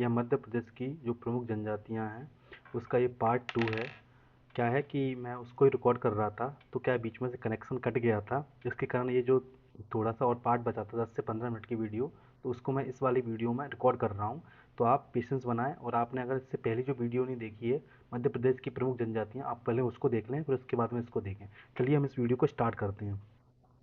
यह मध्य प्रदेश की जो प्रमुख जनजातियाँ हैं उसका ये पार्ट 2 है। क्या है कि मैं उसको ही रिकॉर्ड कर रहा था, तो क्या बीच में से कनेक्शन कट गया था, जिसके कारण ये जो थोड़ा सा और पार्ट बचा था 10 से 15 मिनट की वीडियो, तो उसको मैं इस वाली वीडियो में रिकॉर्ड कर रहा हूँ। तो आप पेशेंस बनाएं, और आपने अगर इससे पहले जो वीडियो नहीं देखी है मध्य प्रदेश की प्रमुख जनजातियाँ, आप पहले उसको देख लें, फिर उसके बाद में इसको देखें। चलिए हम इस वीडियो को स्टार्ट करते हैं।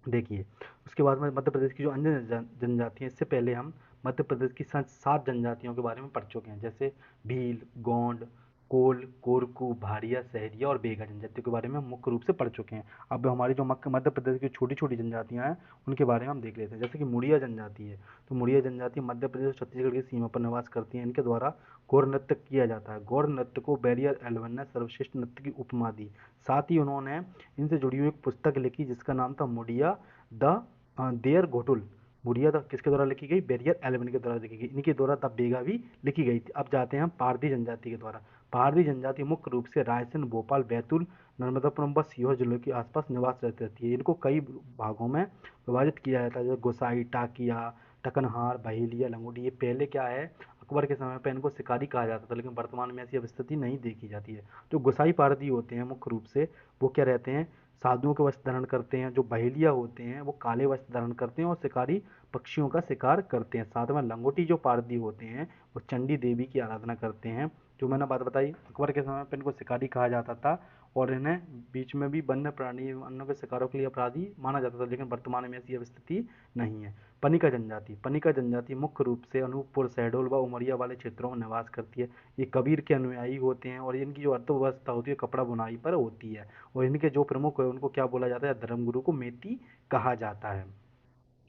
देखिए, उसके बाद में मध्य प्रदेश की जो अन्य जनजाति हैं, इससे पहले हम मध्य प्रदेश की 7 जनजातियों के बारे में पढ़ चुके हैं, जैसे भील, गोंड, कोल, कोरकू, भारिया, सहरिया और बेगा जनजातियों के बारे में हम मुख्य रूप से पढ़ चुके हैं। अब हमारी जो मध्य प्रदेश की छोटी छोटी जनजातियां हैं उनके बारे में हम देख लेते हैं। जैसे कि मुड़िया जनजाति है, तो मुड़िया जनजाति मध्य प्रदेश और छत्तीसगढ़ की सीमा पर निवास करती है। इनके द्वारा गौर नृत्य किया जाता है। गौर नृत्य को बैरियर एल्वन ने सर्वश्रेष्ठ नृत्य की उपमा दी। साथ ही उन्होंने इनसे जुड़ी हुई एक पुस्तक लिखी जिसका नाम था Muria the their Ghotul. Muria the किसके द्वारा लिखी गई? बैरियर एल्वन के द्वारा लिखी गई। इनके द्वारा द बेगा भी लिखी गई थी। अब जाते हैं हम पारधी जनजाति के द्वारा। पारधी जनजाति मुख्य रूप से रायसेन, भोपाल, बैतूल, नर्मदापुरम व सीहोर जिलों के आसपास निवास रहती है। इनको कई भागों में विभाजित किया जाता है, जैसे गोसाई, टाकिया, टकनहार, बहेलिया, लंगोटी। ये पहले क्या है, अकबर के समय पर इनको शिकारी कहा जाता था, लेकिन वर्तमान में ऐसी स्थिति नहीं देखी जाती है। जो गोसाई पारधी होते हैं मुख्य रूप से, वो क्या रहते हैं, साधुओं के वस्त्र धारण करते हैं। जो बहेलिया होते हैं वो काले वस्त्र धारण करते हैं और शिकारी पक्षियों का शिकार करते हैं। साथ में लंगोटी जो पारधी होते हैं वो चंडी देवी की आराधना करते हैं। जो मैंने बात बताई, अकबर के समय पर इनको शिकारी कहा जाता था, और इन्हें बीच में भी वन्य प्राणी अन्य के शिकारों के लिए अपराधी माना जाता था, लेकिन वर्तमान में ऐसी स्थिति नहीं है। पनिका जनजाति। पनिका जनजाति मुख्य रूप से अनूपपुर, शहडोल व उमरिया वाले क्षेत्रों में निवास करती है। ये कबीर के अनुयायी होते हैं, और इनकी जो अर्थव्यवस्था होती है कपड़ा बुनाई पर होती है। और इनके जो प्रमुख है उनको क्या बोला जाता है? धर्मगुरु को मेती कहा जाता है।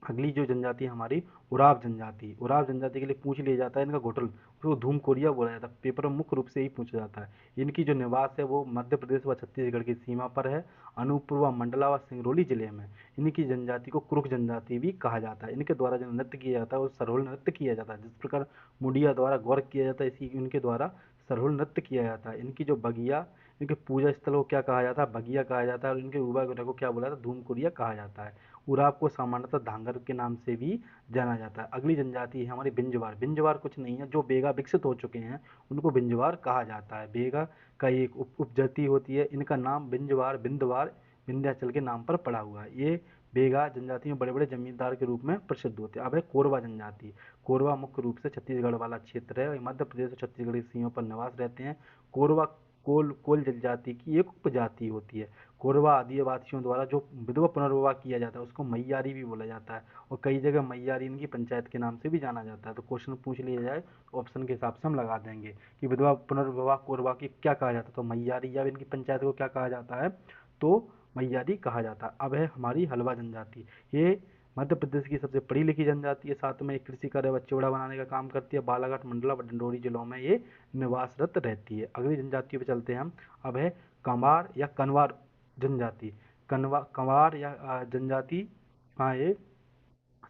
अगली जो जनजाति है हमारी, उराव जनजाति। उराव जनजाति के लिए पूछ लिया जाता है इनका घोटल, उसको धूम कोरिया बोला जाता है। पेपर में मुख्य रूप से ही पूछा जाता है। इनकी जो निवास है वो मध्य प्रदेश व छत्तीसगढ़ की सीमा पर है, अनूपपुर व मंडला व सिंगरौली जिले में। इनकी जनजाति को कुरुक जनजाति भी कहा जाता है। इनके द्वारा जो नृत्य किया जाता है वो सरहुल नृत्य किया जाता है। जिस प्रकार मुंडिया द्वारा गौर किया जाता है, इसी इनके द्वारा सरहुल नृत्य किया जाता है। इनकी जो बगिया, इनके पूजा स्थल को क्या कहा जाता है? बगिया कहा जाता है। और इनके उबा को क्या बोला जाता है? धूम कोरिया कहा जाता है। उराव को सामान्यतः धांगर के नाम से भी जाना जाता है। अगली जनजाति है हमारी बिंजवार। बिंजवार कुछ नहीं है, जो बेगा विकसित हो चुके हैं उनको बिंजवार कहा जाता है। बेगा का एक उपजाति होती है। इनका नाम बिंजवार, बिंदवार, विंध्याचल के नाम पर पड़ा हुआ है। ये बेगा जनजाति में बड़े बड़े जमींदार के रूप में प्रसिद्ध होते हैं। अब है कोरवा जनजाति। कोरवा मुख्य रूप से छत्तीसगढ़ वाला क्षेत्र है, मध्य प्रदेश और छत्तीसगढ़ की सीमा पर निवास रहते हैं। कोरवा कोल जनजाति की एक उपजाति होती है। कोरवा आदिवासियों द्वारा जो विधवा पुनर्विवाह किया जाता है उसको मैयारी भी बोला जाता है, और कई जगह मैयारी इनकी पंचायत के नाम से भी जाना जाता है। तो क्वेश्चन पूछ लिया जाए तो ऑप्शन के हिसाब से हम लगा देंगे कि विधवा पुनर्विवाह कोरवा की क्या कहा जाता है, तो मैयारी, या इनकी पंचायत को क्या कहा जाता है? तो मैयारी कहा जाता है। अब है हमारी हलवा जनजाति। ये मध्य प्रदेश की सबसे पढ़ी लिखी जनजाति है। साथ में कृषि कार्य व चिवड़ा बनाने का काम करती है। बालाघाट, मंडला व डिंडोरी जिलों में ये निवासरत रहती है। अगली जनजातियों पे चलते हैं हम। अब है कंवार या कनवार जनजाति। कंवार या जनजाति, हाँ, ये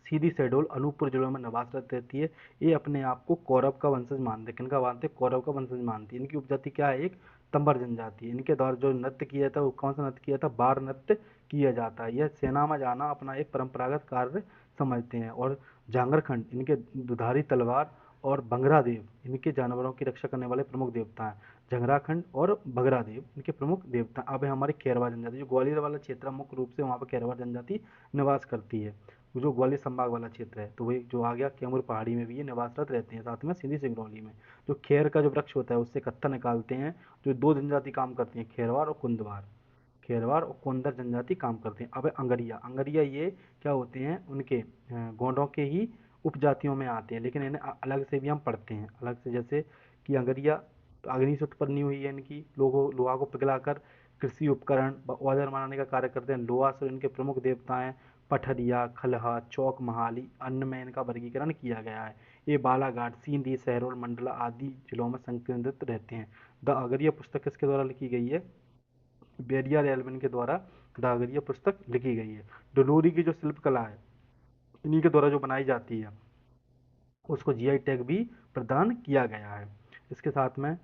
सीधी शहडोल, अनूपपुर जिलों में निवासरत रहती है। ये अपने आप को कौरव का वंशज मानते हैं। किनका मानते हैं? कौरव का वंशज मानती है। इनकी उपजाति क्या है? एक तंबर जनजाति। इनके द्वारा जो नृत्य किया जाता है वो कौन सा नृत्य किया जाता है? बार नृत्य किया जाता है। यह सेना में जाना अपना एक परंपरागत कार्य समझते हैं। और झांगरखंड इनके दुधारी तलवार, और बंगरा देव इनके जानवरों की रक्षा करने वाले प्रमुख देवता हैं। झंगराखंड और बगरा देव इनके प्रमुख देवता। अब है हमारी खेरवा जनजाति। जो ग्वालियर वाला क्षेत्र मुख्य रूप से वहाँ पर खेरवा जनजाति निवास करती है। जो ग्वालियर संभाग वाला क्षेत्र है, तो वही जो आ गया कैमूर पहाड़ी में भी ये निवासरत रहते हैं, साथ में सीधी सिंगरौली में। जो खेर का जो वृक्ष होता है उससे कत्था निकालते हैं। जो दो जनजाति काम करती हैं, खेरवार और कुंदवार। खेरवार और कुंदर जनजाति काम करते हैं। अब है अंगरिया। अंगरिया ये क्या होते हैं? उनके गोंडों के ही उपजातियों में आते हैं, लेकिन इन्हें अलग से भी हम पढ़ते हैं, अलग से। जैसे कि अंगरिया तो अग्नि से उत्पन्न हुई है। इनकी लोहा को पिघलाकर कृषि उपकरण औजार बनाने का कार्य करते हैं। लोहा से इनके प्रमुख देवता हैं पठरिया, खलहा, चौक महाली। अन्न में इनका वर्गीकरण किया गया है। ये बालाघाट, सींधी, शहडोल, मंडला आदि जिलों में संकेंद्रित रहते हैं। द अगरिया पुस्तक किसके द्वारा लिखी गई है? बेरिया एल्विन के द्वारा द अगरिया पुस्तक लिखी गई है। डलोरी की जो शिल्पकला है इन्हीं के द्वारा जो बनाई जाती है उसको जीआई टैग भी प्रदान किया गया है। इसके साथ में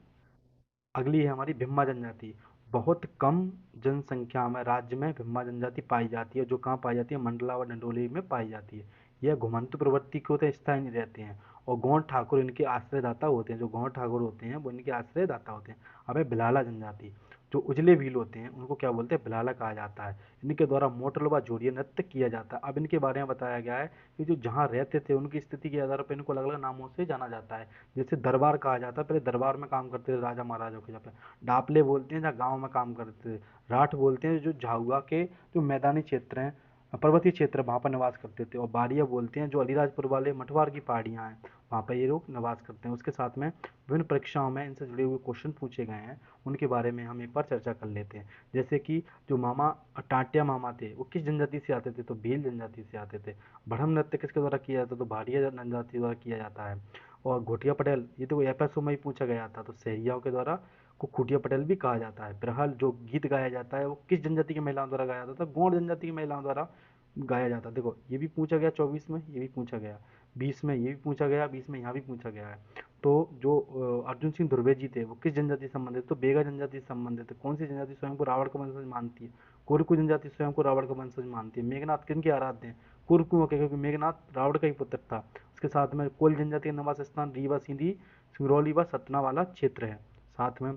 अगली है हमारी भिम्मा जनजाति। बहुत कम जनसंख्या में राज्य में भिम्मा जनजाति पाई जाती है। जो कहाँ पाई जाती है? मंडला व डंडोली में पाई जाती है। यह घुमंतु प्रवृत्ति के होते हैं, स्थायी नहीं रहते हैं। और गौंड ठाकुर इनके आश्रयदाता होते हैं। जो गौंड ठाकुर होते हैं वो इनके आश्रयदाता होते हैं। अब है भिलाला जनजाति। जो उजले भील होते हैं उनको क्या बोलते हैं, भिलाला कहा जाता है। इनके द्वारा मोटल व जोड़िया नृत्य किया जाता है। अब इनके बारे में बताया गया है कि जो जहाँ रहते थे उनकी स्थिति के आधार पर इनको अलग अलग नामों से जाना जाता है। जैसे दरबार कहा जाता है, पहले दरबार में काम करते थे राजा महाराजाओं के। जहाँ पे डापले बोलते हैं जहाँ गाँव में काम करते थे। राठ बोलते हैं जो झाउआ के जो मैदानी क्षेत्र हैं, पर्वतीय क्षेत्र, वहाँ पर निवास करते थे। और बारिया बोलते हैं जो अलीराजपुर वाले मठवार की पहाड़ियाँ हैं, वहाँ पर ये लोग निवास करते हैं। उसके साथ में विभिन्न परीक्षाओं में इनसे जुड़े हुए क्वेश्चन पूछे गए हैं, उनके बारे में हम एक बार चर्चा कर लेते हैं। जैसे कि जो मामा टाटिया मामा थे वो किस जनजाति से आते थे, तो भील जनजाति से आते थे। बढ़म नृत्य किसके द्वारा किया जाता है, तो भाटिया जनजाति द्वारा किया जाता है। और घोटिया पटेल, ये तो एफएसओ में ही पूछा गया था, तो सहरियाओं के द्वारा को खूटिया पटेल भी कहा जाता है। बिरहल जो गीत गाया जाता है वो किस जनजाति की महिलाओं द्वारा गाया जाता था, गौड़ जनजाति की महिलाओं द्वारा गाया जाता है। देखो ये भी पूछा गया 24 में, ये भी पूछा गया 20 में, ये भी पूछा गया 20 में, यहाँ भी पूछा गया है। तो जो अर्जुन सिंह धुर्वे जी थे वो किस जनजाति से संबंधित, तो बेगा जनजाति से संबंधित है। कौन सी जनजाति स्वयं को रावण का वंशज मानती है, कुरकू जनजाति स्वयं को रावण का वंशज मानती है। मेघनाथ किन के आराध्य हैं, कुरकुओं के, क्योंकि मेघनाथ रावण का ही पुत्र था। उसके साथ में कोल जनजाति का निवास स्थान रीवा, सीधी, सिंगरौली व सतना वाला क्षेत्र है। साथ में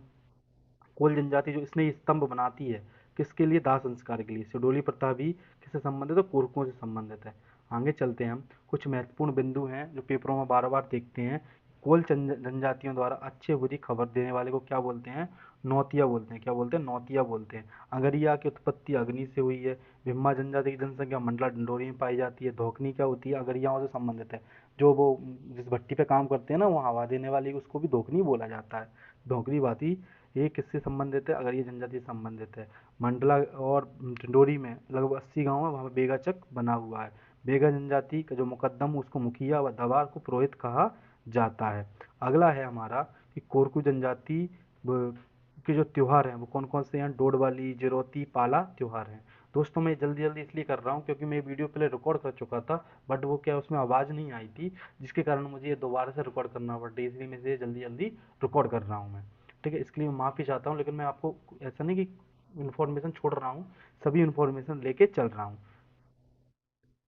कोल जनजाति जो इसने स्तंभ बनाती है किसके लिए, दाह संस्कार के लिए। सिडोली प्रथा भी किससे संबंधित है, तो कुरकुओं से संबंधित है। आगे चलते हैं हम, कुछ महत्वपूर्ण बिंदु हैं जो पेपरों में बार बार देखते हैं। कोल जनजातियों द्वारा अच्छे बुरी खबर देने वाले को क्या बोलते हैं, नौतिया बोलते हैं। क्या बोलते हैं, नौतिया बोलते हैं। अगरिया की उत्पत्ति अग्नि से हुई है। भिम्मा जनजाति की जनसंख्या मंडला डंडोरी में पाई जाती है। धोकनी क्या होती है, अगरियाओं से संबंधित है। जो वो जिस भट्टी पे काम करते हैं ना, वो हवा देने वाली, उसको भी धोकनी बोला जाता है। धोकनी बाती ये किससे संबंधित है, अगर ये जनजाति से संबंधित है। मंडला और ढिंडोरी में लगभग 80 गांव है, वहाँ पर बेगाचक बना हुआ है। बेगा जनजाति का जो मुकद्दम उसको मुखिया व दवार को पुरोहित कहा जाता है। अगला है हमारा कि कोरकू जनजाति के जो त्योहार हैं वो कौन कौन से हैं, डोडवाली, जिरोती, पाला त्योहार हैं। दोस्तों मैं जल्दी जल्दी इसलिए कर रहा हूँ क्योंकि मैं वीडियो पहले रिकॉर्ड कर चुका था, बट वो क्या उसमें आवाज़ नहीं आई थी, जिसके कारण मुझे ये दोबारा से रिकॉर्ड करना पड़ रहा है। इसलिए मैं इसे जल्दी जल्दी रिकॉर्ड कर रहा हूँ मैं। ठीक है, इसके लिए मैं माफ़ी चाहता हूँ, लेकिन मैं आपको ऐसा नहीं कि इन्फॉर्मेशन छोड़ रहा हूँ, सभी इन्फॉर्मेशन लेके चल रहा हूँ।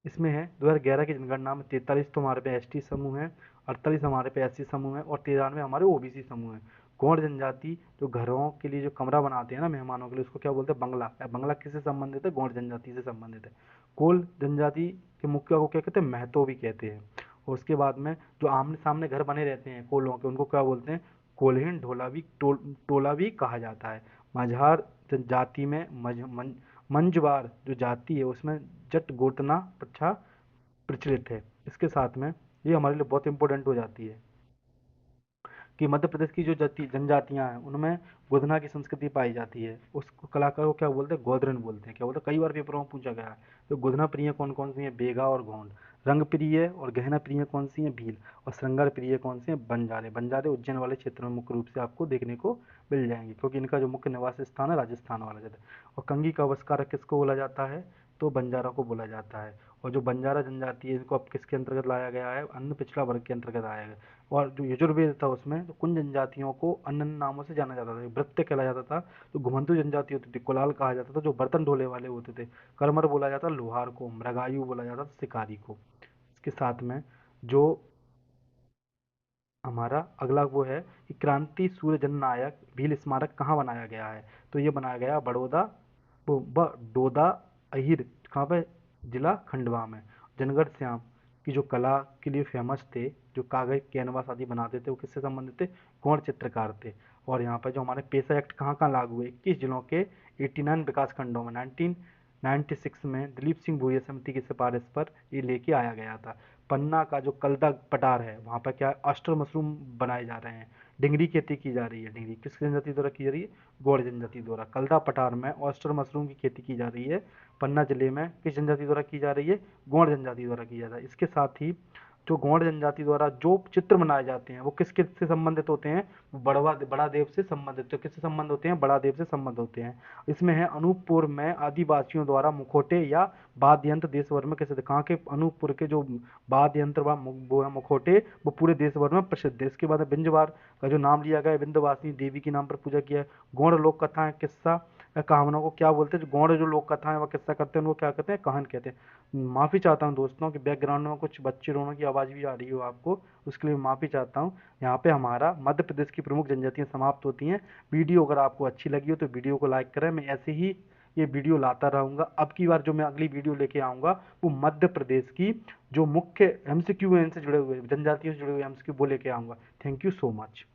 इसमें है 2011 की जनगणना में 43 तो हमारे पे एसटी समूह है, 48 हमारे पे एससी समूह है और 93 हमारे ओबीसी समूह है। गौड़ जनजाति जो घरों के लिए जो कमरा बनाते हैं ना मेहमानों के लिए, उसको क्या बोलते हैं, बंगला। बंगला किससे संबंधित है, गौड़ जनजाति से संबंधित है। कोल जनजाति के मुखिया को क्या कहते हैं, महतो भी कहते हैं। और उसके बाद में जो आमने सामने घर बने रहते हैं कोलों के, उनको क्या बोलते हैं, कोल्हीन टोला भी कहा जाता है। मझार जाति में मंझवार जो जाति है उसमें जट गोतना प्रथा प्रचलित है। इसके साथ में ये हमारे लिए बहुत इंपॉर्टेंट हो जाती है कि मध्य प्रदेश की जो जाति जनजातियां हैं उनमें गोधना की संस्कृति पाई जाती है। उस कलाकार को क्या बोलते हैं, गोधरन बोलते हैं। क्या बोलते हैं, कई बार पेपरों में पूछा गया है। तो गोधना प्रिय कौन कौन सी है, बेगा और गोंड। रंग प्रिय और गहना प्रिय कौन सी है, भील। और श्रृंगार प्रिय कौन सी है, बंजारे। बंजारे उज्जैन वाले क्षेत्र में मुख्य रूप से आपको देखने को मिल जाएंगे, क्योंकि इनका जो मुख्य निवास स्थान है राजस्थान वाला क्षेत्र। और कंगी का आविष्कारक किसको बोला जाता है, तो बंजारा को बोला जाता है। और जो बंजारा जनजाति है इनको अब किसके अंतर्गत लाया गया है, अन्य पिछड़ा वर्ग के अंतर्गत आया गया। और जो यजुर्वेद था उसमें तो कुछ जनजातियों को अन्य नामों से जाना जाता था। भृत्य कहला जाता था, जो घुमंतु जनजाति होती थी, कुलाल कहा जाता था जो बर्तन ढोले वाले होते थे, कर्मर बोला जाता लोहार को, मृगायु बोला जाता था शिकारी को। इसके साथ में जो हमारा अगला वो है कि क्रांति सूर्य जननायक भील स्मारक कहाँ बनाया गया है, तो ये बनाया गया बड़ौदा डोदा अहिर, कहाँ पे, जिला खंडवा में। जनगढ़ श्याम की जो कला के लिए फेमस थे, जो कागज कैनवास आदि बनाते थे, वो किससे संबंधित थे, गौड़ चित्रकार थे। और यहाँ पर जो हमारे पेशा एक्ट कहाँ कहाँ लागू हुए, 21 जिलों के 89 विकास खंडों में। 1996 में दिलीप सिंह भूरिया समिति की सिफारिश पर ये लेके आया गया था। पन्ना का जो कलदा पटार है वहाँ पर क्या ऑस्टर मशरूम बनाए जा रहे हैं। डिंगरी खेती की जा रही है। डिंगरी किस जनजाति द्वारा की जा रही है, गौड़ जनजाति द्वारा। कलदा पटार में ऑस्टर मशरूम की खेती की जा रही है। पन्ना जिले में किस जनजाति द्वारा की जा रही है, गौड़ जनजाति द्वारा की जा रहा है। इसके साथ ही जो गौड़ जनजाति द्वारा जो चित्र बनाए जाते हैं वो किस किस से संबंधित होते हैं, बड़ा देव से संबंधित। तो किससे संबंध होते हैं, बड़ा देव से संबंध होते हैं। इसमें है अनूपपुर में आदिवासियों द्वारा मुखौटे या वाद्य यंत्र देश भर में कैसे, कहाँ के, अनूपपुर के जो वाद्य यंत्र वो है मुखौटे, वो पूरे देश भर में प्रसिद्ध है। इसके बाद बिंजवार का जो नाम लिया गया है, विंध्यवासिनी देवी के नाम पर पूजा किया है। गौड़ लोक कथा किस्सा कहावनों को क्या बोलते हैं, जो गौड़ जो लोक कथाएं व किस्सा करते हैं उनको क्या कहते हैं, कहान कहते हैं। माफ़ी चाहता हूँ दोस्तों कि बैकग्राउंड में कुछ बच्चे रोने की आवाज़ भी आ रही हो आपको, उसके लिए माफ़ी चाहता हूँ। यहाँ पे हमारा मध्य प्रदेश की प्रमुख जनजातियाँ समाप्त होती हैं। वीडियो अगर आपको अच्छी लगी हो तो वीडियो को लाइक करें। मैं ऐसे ही ये वीडियो लाता रहूँगा। अब की बार जो मैं अगली वीडियो लेके आऊँगा वो मध्य प्रदेश की जो मुख्य एमसीक्यू हैं, इनसे जुड़े हुए जनजातियों से जुड़े हुए एमसीक्यू वो लेके आऊँगा। Thank you so much.